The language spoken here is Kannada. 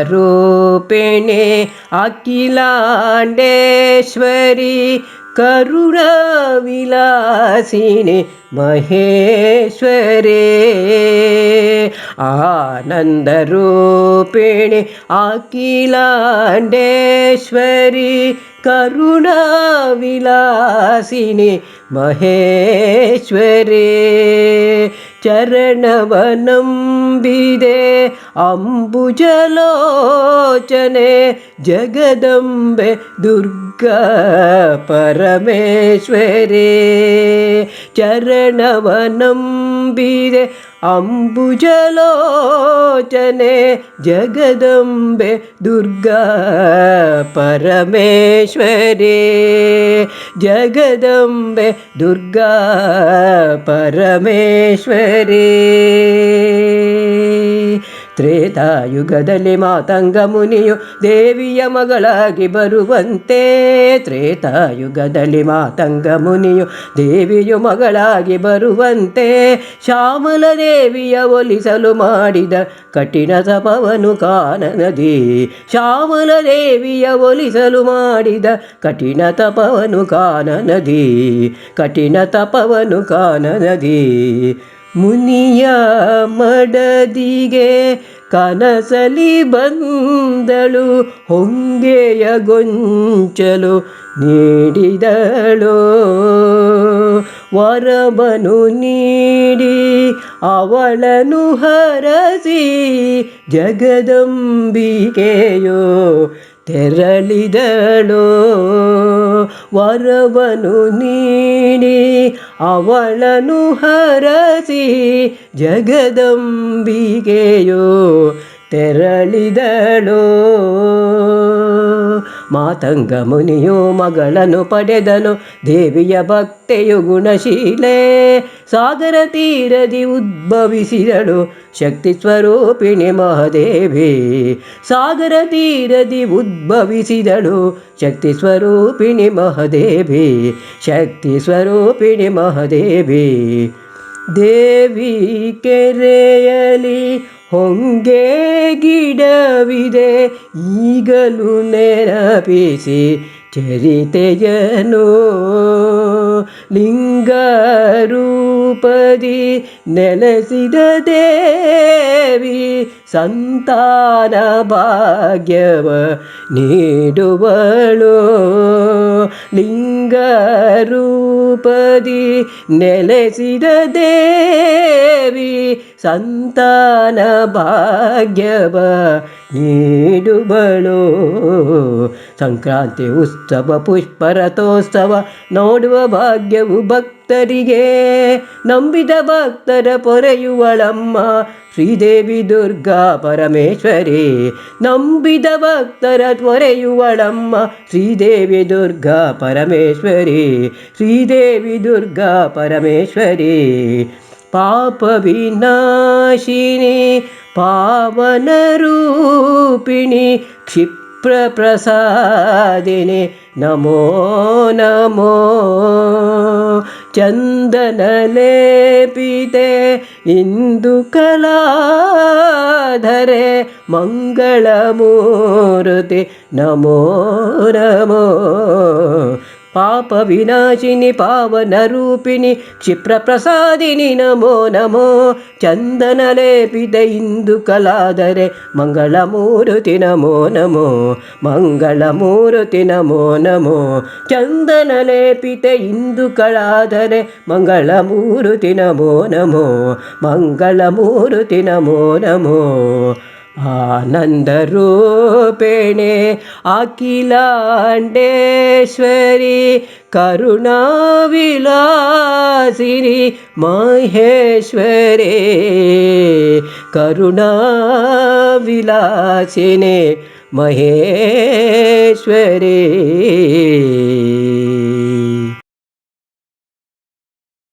आनन्दरूपिणे अखिलाण्डेश्वरी करुणाविलासिनि महेश्वरे आनन्दरूपिणि अखिलाण्डेश्वरी करुणाविलासिनि महेश्वरे चरणवनंबिदे अंबुजलोचने जगदंबे दुर्गा परमेश्वरे चरणवनंबिदे अंबुजलोचने जगदंबे दुर्गा परमेश्वरे जगदंबे दुर्गा परमेश्वरे ತ್ರೇತಾಯುಗದಲ್ಲಿ ಮಾತಂಗ ಮುನಿಯು ದೇವಿಯ ಮಗಳಾಗಿ ಬರುವಂತೆ ತ್ರೇತಾಯುಗದಲ್ಲಿ ಮಾತಂಗ ಮುನಿಯು ದೇವಿಯು ಮಗಳಾಗಿ ಬರುವಂತೆ ಶ್ಯಾಮಲ ದೇವಿಯ ಒಲಿಸಲು ಮಾಡಿದ ಕಠಿಣ ತಪವನು ಕಾನನದಿ ಶ್ಯಾಮಲ ದೇವಿಯ ಒಲಿಸಲು ಮಾಡಿದ ಕಠಿಣ ತಪವನು ಕಾನನದಿ ಕಠಿಣ ತಪವನು ಕಾನನದಿ ಮುನಿಯ ಮಡದಿಗೆ ಕನಸಲಿ ಬಂದಳು ಹೊಂಗೆಯ ಗೊಂಚಲು ನೀಡಿದಳು ವರವನು ನೀಡಿ ಅವಳನು ಹರಸಿ ಜಗದಂಬಿಕೆಯೋ ತೆರಳಿದಳು ವರವನು ನೀಡಿ ಅವಳನು ಹರಸಿ ಜಗದಂಬಿಕೆಯೋ ತೆರಳಿದಳು ಮಾತಂಗ ಮುನಿಯು ಮಗಳನ್ನು ಪಡೆದನು ದೇವಿಯ ಭಕ್ತೆಯು ಗುಣಶೀಲೆ ಸಾಗರ ತೀರದಿ ಉದ್ಭವಿಸಿದಳು ಶಕ್ತಿ ಸ್ವರೂಪಿಣಿ ಮಹಾದೇವಿ ಸಾಗರ ತೀರದಿ ಉದ್ಭವಿಸಿದಳು ಶಕ್ತಿ ಸ್ವರೂಪಿಣಿ ಮಹಾದೇವಿ ಶಕ್ತಿ ಸ್ವರೂಪಿಣಿ ಮಹಾದೇವಿ ದೇವಿ ಕೆರೆಯಲಿ ಹೊಂಗೆ ಗಿಡವಿದೆ ಈಗಲೂ ನೆನಪಿಸಿ ಚರಿತೆಯನು ಲಿಂಗರೂಪದಿ ನೆಲೆಸಿದ ದೇವಿ ಸಂತಾನ ಭಾಗ್ಯವ ನೀಡುವಳು ಲಿಂಗರೂಪದಿ ನೆಲೆಸಿದ ದೇವಿ ಸಂತಾನ ಭಾಗ್ಯವ ನೀಡುವಳು ಸಂಕ್ರಾಂತಿ ಉತ್ಸವ ಪುಷ್ಪರಥೋತ್ಸವ ನೋಡುವ ಭಾಗ್ಯವು ಭಕ್ತರಿಗೆ ನಂಬಿದ ಭಕ್ತರ ಪೊರೆಯುವಳಮ್ಮ ಶ್ರೀದೇವಿ ದುರ್ಗಾ ಪರಮೇಶ್ವರಿ ನಂಬಿದ ಭಕ್ತರ ಪೊರೆಯುವಳಮ್ಮ ಶ್ರೀದೇವಿ ದುರ್ಗಾ ಪರಮೇಶ್ವರಿ ಶ್ರೀದೇವಿ ದುರ್ಗಾ ಪರಮೇಶ್ವರಿ ಪಾಪ ವಿನಾಶಿನಿ ಪಾವನ ರೂಪಿಣಿ ಕ್ಷಿಪ್ರ ಪ್ರಸಾದಿನಿ ನಮೋ ನಮೋ ಚಂದನ ಲೇಪಿತೆ ಇಂದು ಕಲಾಧರೆ ಮಂಗಳ ಮೂರ್ತಿ ನಮೋ ನಮೋ ಪಾಪ ವಿನಾಶಿನಿ ಪಾವನ ರೂಪಿಣಿ ಕ್ಷಿಪ್ರ ಪ್ರಸಾದಿನಿ ನಮೋ ನಮೋ ಚಂದನ ಲೇಪಿತ ಇಂದು ಕಲಾಧರೆ ಮಂಗಳ ಮೂರುತಿ ನಮೋ ನಮೋ ಮಂಗಳ ಮೂರುತಿ ನಮೋ ನಮೋ ಚಂದನ ಲೇಪಿತ ಇಂದು ಕಲಾಧರೆ ಮಂಗಳ ಮೂರುತಿ ನಮೋ ನಮೋ ಮಂಗಳ ಮೂರುತಿ ನಮೋ ನಮೋ ಆನಂದರೂಪಿಣೆ ಅಖಿಲಾಂಡೇಶ್ವರಿ ಕರುಣಾವಿಲಾಸಿನಿ ಮಹೇಶ್ವರಿ ಕರುಣಾವಿಲಾಸಿನಿ ಮಹೇಶ್ವರಿ.